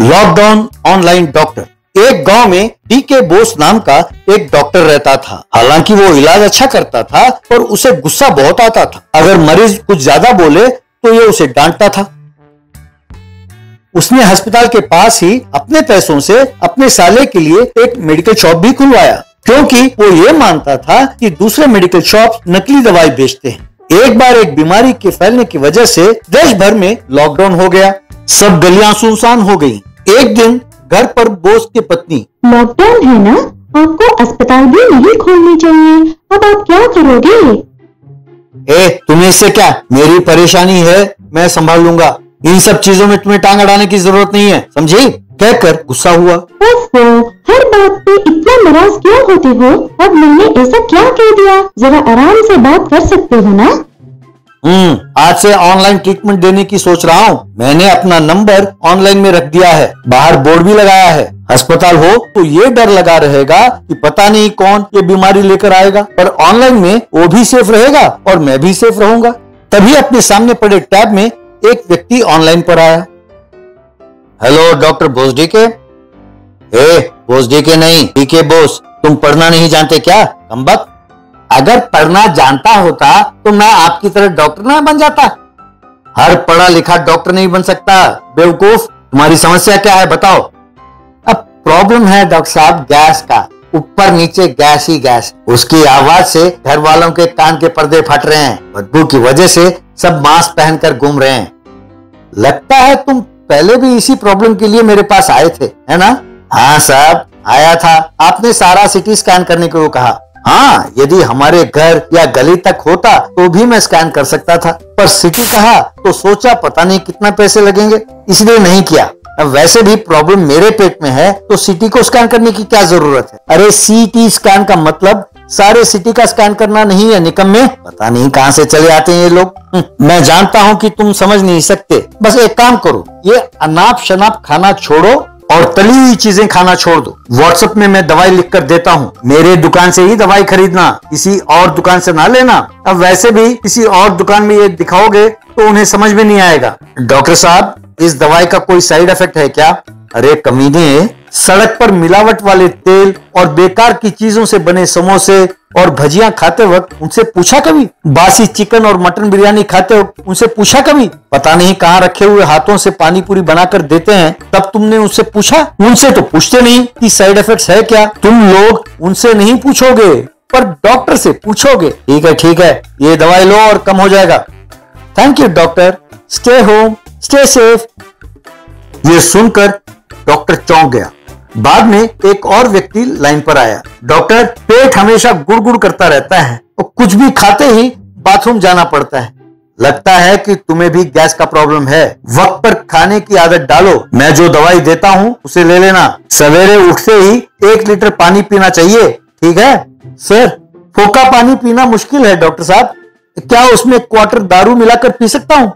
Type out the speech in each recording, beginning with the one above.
Lockdown online doctor. एक गांव में टीके बोस नाम का एक डॉक्टर रहता था। हालांकि वो इलाज अच्छा करता था पर उसे गुस्सा बहुत आता था। अगर मरीज कुछ ज्यादा बोले तो ये उसे डांटता था। उसने अस्पताल के पास ही अपने पैसों से अपने साले के लिए एक मेडिकल शॉप भी खुलवाया, क्योंकि वो ये मानता था कि दूसरे मेडिकल शॉप नकली दवाई बेचते हैं। एक बार एक बीमारी के फैलने की वजह से देश भर में लॉकडाउन हो गया। सब गलियां सुनसान हो गईं। एक दिन घर पर बोस की पत्नी, लॉकडाउन है ना, आपको अस्पताल भी नहीं खोलनी चाहिए, अब आप क्या करोगे? तुम्हें इससे क्या, मेरी परेशानी है, मैं संभाल लूंगा। इन सब चीजों में तुम्हें टांग अड़ाने की जरूरत नहीं है, समझी? कहकर गुस्सा हुआ। ओफो, हर बात पे इतना नाराज क्यों होते हो? अब मैंने ऐसा क्या कह दिया? जरा आराम से बात कर सकते हो ना? आज से ऑनलाइन ट्रीटमेंट देने की सोच रहा हूँ। मैंने अपना नंबर ऑनलाइन में रख दिया है, बाहर बोर्ड भी लगाया है। अस्पताल हो तो ये डर लगा रहेगा कि पता नहीं कौन ये बीमारी लेकर आएगा, पर ऑनलाइन में वो भी सेफ रहेगा और मैं भी सेफ रहूंगा। तभी अपने सामने पड़े टैब में एक व्यक्ति ऑनलाइन पर आया। Hello doctor Bose DK. Bose DK नहीं, डीके बोस। तुम पढ़ना नहीं जानते क्या, कमबख्त? अगर पढ़ना जानता होता तो मैं आपकी तरह डॉक्टर ना बन जाता। हर पढ़ा लिखा डॉक्टर नहीं बन सकता, बेवकूफ। तुम्हारी समस्या क्या है बताओ? अब प्रॉब्लम है डॉक्टर साहब गैस का, ऊपर नीचे गैस ही गैस। उसकी आवाज से घर वालों के कान के पर्दे फट रहे हैं। बदबू की वजह से सब मास्क पहनकर घूम रहे हैं। लगता है तुम पहले भी इसी प्रॉब्लम के लिए मेरे पास आए थे, है ना? हाँ साहब, आया था। आपने सारा सिटी स्कैन करने को कहा। हाँ, यदि हमारे घर या गली तक होता तो भी मैं स्कैन कर सकता था, पर सिटी कहा तो सोचा पता नहीं कितना पैसे लगेंगे, इसलिए नहीं किया। अब वैसे भी प्रॉब्लम मेरे पेट में है तो सिटी को स्कैन करने की क्या जरूरत है? अरे सीटी स्कैन का मतलब सारे सिटी का स्कैन करना नहीं है, निकम्मे। पता नहीं कहां से चले आते हैं ये लोग। मैं जानता हूं कि तुम समझ नहीं सकते। बस एक काम करो, ये अनाप शनाप खाना छोड़ो और तली हुई चीजें खाना छोड़ दो। व्हाट्सएप में मैं दवाई लिख कर देता हूँ, मेरे दुकान से ही दवाई खरीदना, किसी और दुकान से ना लेना। अब वैसे भी किसी और दुकान में ये दिखाओगे तो उन्हें समझ में नहीं आएगा। डॉक्टर साहब, इस दवाई का कोई साइड इफेक्ट है क्या? अरे कमीने, सड़क पर मिलावट वाले तेल और बेकार की चीजों से बने समोसे और भजियां खाते वक्त उनसे पूछा कभी? बासी चिकन और मटन बिरयानी खाते वक्त उनसे पूछा कभी? पता नहीं कहाँ रखे हुए हाथों से पानी पूरी बनाकर देते हैं, तब तुमने उनसे पूछा? उनसे तो पूछते नहीं कि साइड इफेक्ट्स है क्या। तुम लोग उनसे नहीं पूछोगे पर डॉक्टर से पूछोगे। ठीक है, ये दवाई लो और कम हो जाएगा। Thank you doctor, stay home, stay safe. ये सुनकर डॉक्टर चौंक गया। बाद में एक और व्यक्ति लाइन पर आया। डॉक्टर, पेट हमेशा गुड़गुड़ करता रहता है और कुछ भी खाते ही बाथरूम जाना पड़ता है। लगता है कि तुम्हें भी गैस का प्रॉब्लम है। वक्त पर खाने की आदत डालो। मैं जो दवाई देता हूँ उसे ले लेना। सवेरे उठते ही 1 लीटर पानी पीना चाहिए, ठीक है? सर, फोका पानी पीना मुश्किल है डॉक्टर साहब। क्या उसमें क्वार्टर दारू मिलाकर पी सकता हूँ?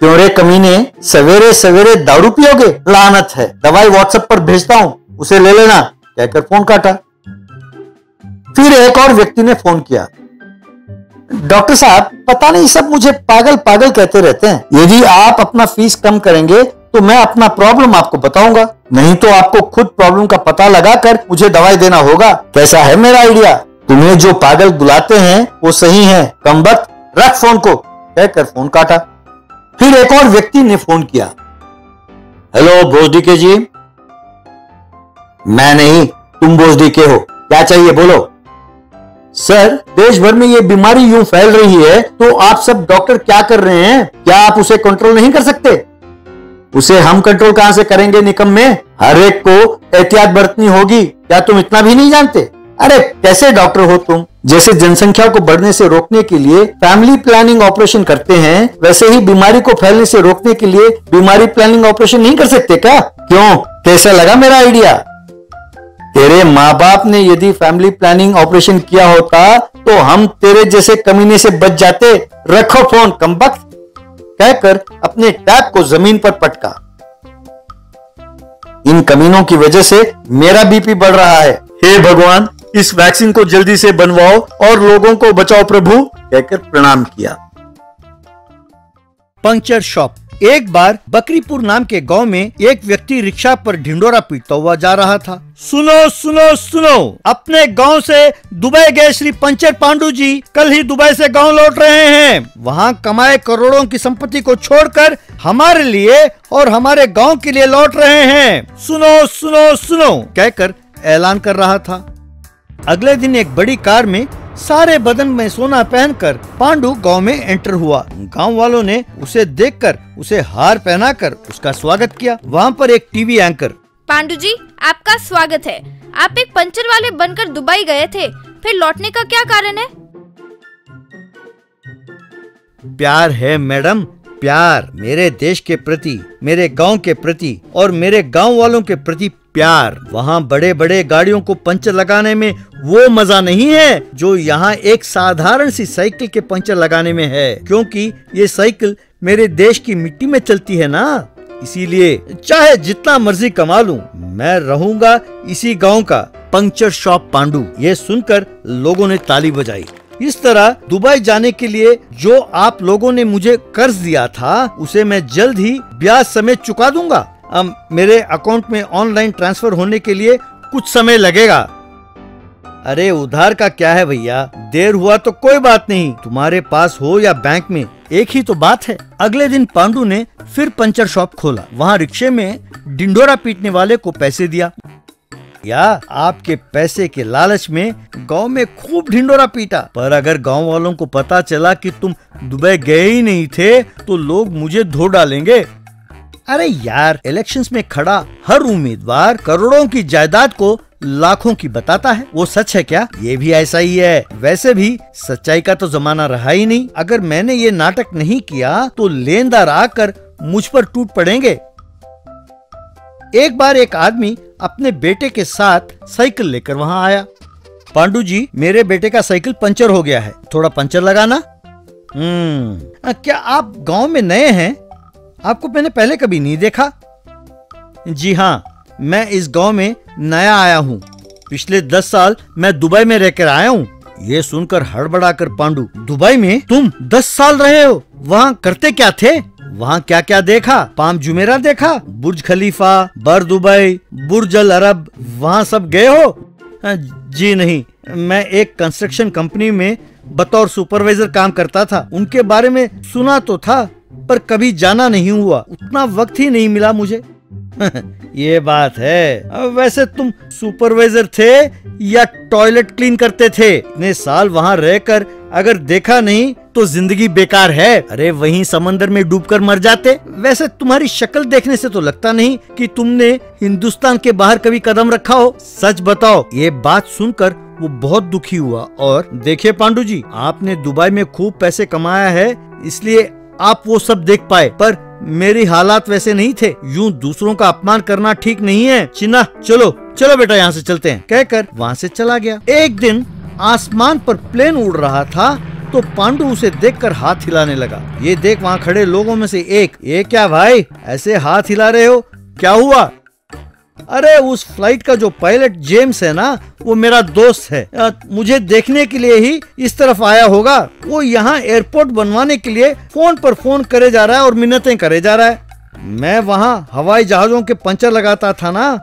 क्यों रे कमीने, सवेरे सवेरे दारू पियोगे? लानत है। दवाई व्हाट्सएप पर भेजता हूं, उसे ले लेना, कहकर फोन काटा। फिर एक और व्यक्ति ने फोन किया। डॉक्टर साहब, पता नहीं सब मुझे पागल पागल कहते रहते हैं। यदि आप अपना फीस कम करेंगे तो मैं अपना प्रॉब्लम आपको बताऊंगा, नहीं तो आपको खुद प्रॉब्लम का पता लगाकर मुझे दवाई देना होगा। कैसा है मेरा आइडिया? तुम्हें जो पागल बुलाते हैं वो सही है, कमबख्त। रख फोन को, कहकर फोन काटा। फिर एक और व्यक्ति ने फोन किया। हेलो बोस डीके जी। मैं नहीं, तुम बोस डीके हो, क्या चाहिए बोलो? सर, देश भर में ये बीमारी यूं फैल रही है तो आप सब डॉक्टर क्या कर रहे हैं? क्या आप उसे कंट्रोल नहीं कर सकते? उसे हम कंट्रोल कहां से करेंगे निकम्मे? हर एक को एहतियात बरतनी होगी, क्या तुम इतना भी नहीं जानते? अरे कैसे डॉक्टर हो तुम? जैसे जनसंख्या को बढ़ने से रोकने के लिए फैमिली प्लानिंग ऑपरेशन करते हैं, वैसे ही बीमारी को फैलने से रोकने के लिए बीमारी प्लानिंग ऑपरेशन नहीं कर सकते क्या? क्यों, कैसा लगा मेरा आइडिया? तेरे माँ बाप ने यदि फैमिली प्लानिंग ऑपरेशन किया होता तो हम तेरे जैसे कमीने से बच जाते। रखो फोन, कमबख्त, कहकर अपने टैब को जमीन पर पटका। इन कमीनों की वजह से मेरा बीपी बढ़ रहा है। हे भगवान, इस वैक्सीन को जल्दी से बनवाओ और लोगों को बचाओ प्रभु, कहकर प्रणाम किया। पंक्चर शॉप एक बार बकरीपुर नाम के गांव में एक व्यक्ति रिक्शा पर ढिंडोरा पीटता हुआ जा रहा था। सुनो सुनो सुनो, अपने गांव से दुबई गए श्री पंचर पांडु जी कल ही दुबई से गांव लौट रहे हैं। वहां कमाए करोड़ों की संपत्ति को छोड़कर हमारे लिए और हमारे गांव के लिए लौट रहे हैं। सुनो सुनो सुनो कहकर ऐलान कर रहा था। अगले दिन एक बड़ी कार में सारे बदन में सोना पहनकर पांडु गांव में एंटर हुआ। गांव वालों ने उसे देखकर उसे हार पहनाकर उसका स्वागत किया। वहां पर एक टीवी एंकर, पांडु जी आपका स्वागत है। आप एक पंचर वाले बनकर दुबई गए थे, फिर लौटने का क्या कारण है? प्यार है मैडम, प्यार। मेरे देश के प्रति, मेरे गांव के प्रति और मेरे गांव वालों के प्रति प्यार। वहाँ बड़े बड़े गाड़ियों को पंचर लगाने में वो मजा नहीं है जो यहाँ एक साधारण सी साइकिल के पंचर लगाने में है, क्योंकि ये साइकिल मेरे देश की मिट्टी में चलती है ना। इसीलिए चाहे जितना मर्जी कमा लूं, मैं रहूंगा इसी गांव का पंचर शॉप पांडु। ये सुनकर लोगों ने ताली बजाई। इस तरह दुबई जाने के लिए जो आप लोगों ने मुझे कर्ज दिया था उसे मैं जल्द ही ब्याज समेत चुका दूंगा। अब मेरे अकाउंट में ऑनलाइन ट्रांसफर होने के लिए कुछ समय लगेगा। अरे उधार का क्या है भैया, देर हुआ तो कोई बात नहीं, तुम्हारे पास हो या बैंक में एक ही तो बात है। अगले दिन पांडु ने फिर पंचर शॉप खोला। वहाँ रिक्शे में ढिंडोरा पीटने वाले को पैसे दिया। या आपके पैसे के लालच में गांव में खूब ढिंडोरा पीटा, पर अगर गांव वालों को पता चला कि तुम दुबई गए ही नहीं थे तो लोग मुझे धो डालेंगे। अरे यार, इलेक्शंस में खड़ा हर उम्मीदवार करोड़ों की जायदाद को लाखों की बताता है, वो सच है क्या? ये भी ऐसा ही है। वैसे भी सच्चाई का तो जमाना रहा ही नहीं। अगर मैंने ये नाटक नहीं किया तो लेनदार आकर मुझ पर टूट पड़ेंगे। एक बार एक आदमी अपने बेटे के साथ साइकिल लेकर वहाँ आया। पांडु जी, मेरे बेटे का साइकिल पंचर हो गया है, थोड़ा पंचर लगाना। क्या आप गांव में नए हैं? आपको मैंने पहले कभी नहीं देखा। जी हाँ, मैं इस गांव में नया आया हूँ। पिछले 10 साल मैं दुबई में रहकर आया हूँ। ये सुनकर हड़बड़ाकर पांडु, दुबई में तुम 10 साल रहे हो? वहाँ करते क्या थे? वहाँ क्या क्या देखा? पाम जुमेरा देखा, बुर्ज खलीफा, बर दुबई, बुर्ज अल अरब, वहाँ सब गए हो? जी नहीं, मैं एक कंस्ट्रक्शन कंपनी में बतौर सुपरवाइजर काम करता था। उनके बारे में सुना तो था पर कभी जाना नहीं हुआ, उतना वक्त ही नहीं मिला मुझे। ये बात है। वैसे तुम सुपरवाइजर थे या टॉयलेट क्लीन करते थे? इतने साल वहाँ रहकर अगर देखा नहीं तो जिंदगी बेकार है। अरे वहीं समंदर में डूबकर मर जाते। वैसे तुम्हारी शक्ल देखने से तो लगता नहीं कि तुमने हिंदुस्तान के बाहर कभी कदम रखा हो। सच बताओ। ये बात सुनकर वो बहुत दुखी हुआ। और देखिए पांडु जी, आपने दुबई में खूब पैसे कमाया है, इसलिए आप वो सब देख पाए, पर मेरी हालात वैसे नहीं थे। यूं दूसरों का अपमान करना ठीक नहीं है। चिन्ना, चलो चलो बेटा, यहाँ से चलते हैं, कहकर वहाँ से चला गया। एक दिन आसमान पर प्लेन उड़ रहा था तो पांडु उसे देखकर हाथ हिलाने लगा। ये देख वहाँ खड़े लोगों में से एक, ये क्या भाई, ऐसे हाथ हिला रहे हो, क्या हुआ? अरे उस फ्लाइट का जो पायलट जेम्स है ना, वो मेरा दोस्त है। मुझे देखने के लिए ही इस तरफ आया होगा। वो यहाँ एयरपोर्ट बनवाने के लिए फोन पर फोन करे जा रहा है और मिन्नतें करे जा रहा है। मैं वहाँ हवाई जहाजों के पंचर लगाता था ना।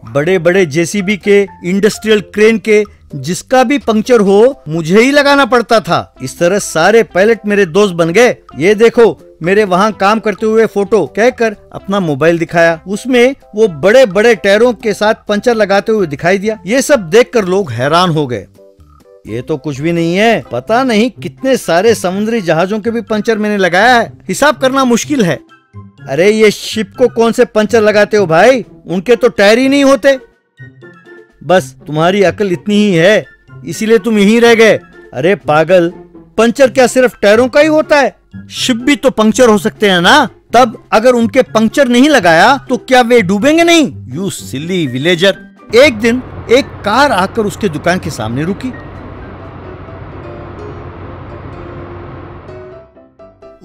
बड़े बड़े जेसीबी के, इंडस्ट्रियल क्रेन के, जिसका भी पंक्चर हो मुझे ही लगाना पड़ता था। इस तरह सारे पायलट मेरे दोस्त बन गए। ये देखो मेरे वहाँ काम करते हुए फोटो, कहकर अपना मोबाइल दिखाया। उसमें वो बड़े बड़े टायरों के साथ पंचर लगाते हुए दिखाई दिया। ये सब देखकर लोग हैरान हो गए। ये तो कुछ भी नहीं है, पता नहीं कितने सारे समुद्री जहाजों के भी पंचर मैंने लगाया है, हिसाब करना मुश्किल है। अरे ये शिप को कौन से पंचर लगाते हो भाई, उनके तो टायर ही नहीं होते। बस तुम्हारी अकल इतनी ही है, इसीलिए तुम यहीं रह गए। अरे पागल, पंचर क्या सिर्फ टायरों का ही होता है? शिप भी तो पंक्चर हो सकते हैं ना। तब अगर उनके पंक्चर नहीं लगाया तो क्या वे डूबेंगे नहीं? You silly villager. एक दिन एक कार आकर उसके दुकान के सामने रुकी।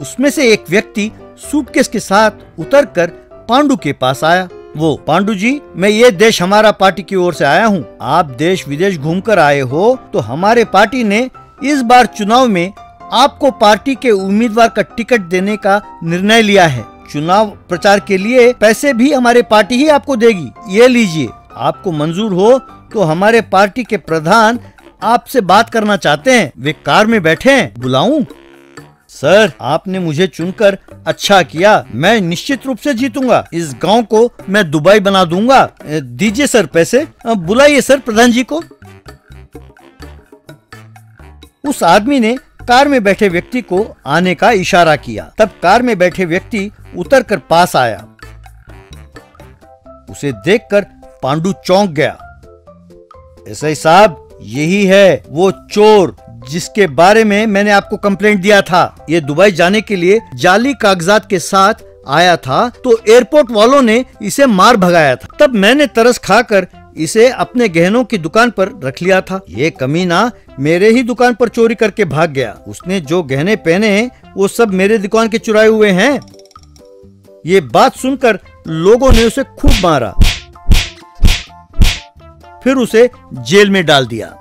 उसमें से एक व्यक्ति सूटकेस के साथ उतरकर पांडु के पास आया। वो पांडु जी, मैं ये देश हमारा पार्टी की ओर से आया हूँ। आप देश विदेश घूमकर आए हो तो हमारे पार्टी ने इस बार चुनाव में आपको पार्टी के उम्मीदवार का टिकट देने का निर्णय लिया है। चुनाव प्रचार के लिए पैसे भी हमारे पार्टी ही आपको देगी। ये लीजिए, आपको मंजूर हो तो हमारे पार्टी के प्रधान आपसे बात करना चाहते हैं। वे कार में बैठे हैं, बुलाऊं? सर, आपने मुझे चुनकर अच्छा किया। मैं निश्चित रूप से जीतूंगा। इस गांव को मैं दुबई बना दूंगा। दीजिए सर पैसे। बुलाइए सर प्रधान जी को। उस आदमी ने कार में बैठे व्यक्ति को आने का इशारा किया। तब कार में बैठे व्यक्ति उतरकर पास आया। उसे देखकर पांडु चौंक गया। एसआई साहब, यही है वो चोर जिसके बारे में मैंने आपको कंप्लेंट दिया था। ये दुबई जाने के लिए जाली कागजात के साथ आया था तो एयरपोर्ट वालों ने इसे मार भगाया था। तब मैंने तरस खाकर इसे अपने गहनों की दुकान पर रख लिया था। ये कमीना मेरे ही दुकान पर चोरी करके भाग गया। उसने जो गहने पहने हैं वो सब मेरे दुकान के चुराए हुए हैं। ये बात सुनकर लोगों ने उसे खूब मारा, फिर उसे जेल में डाल दिया।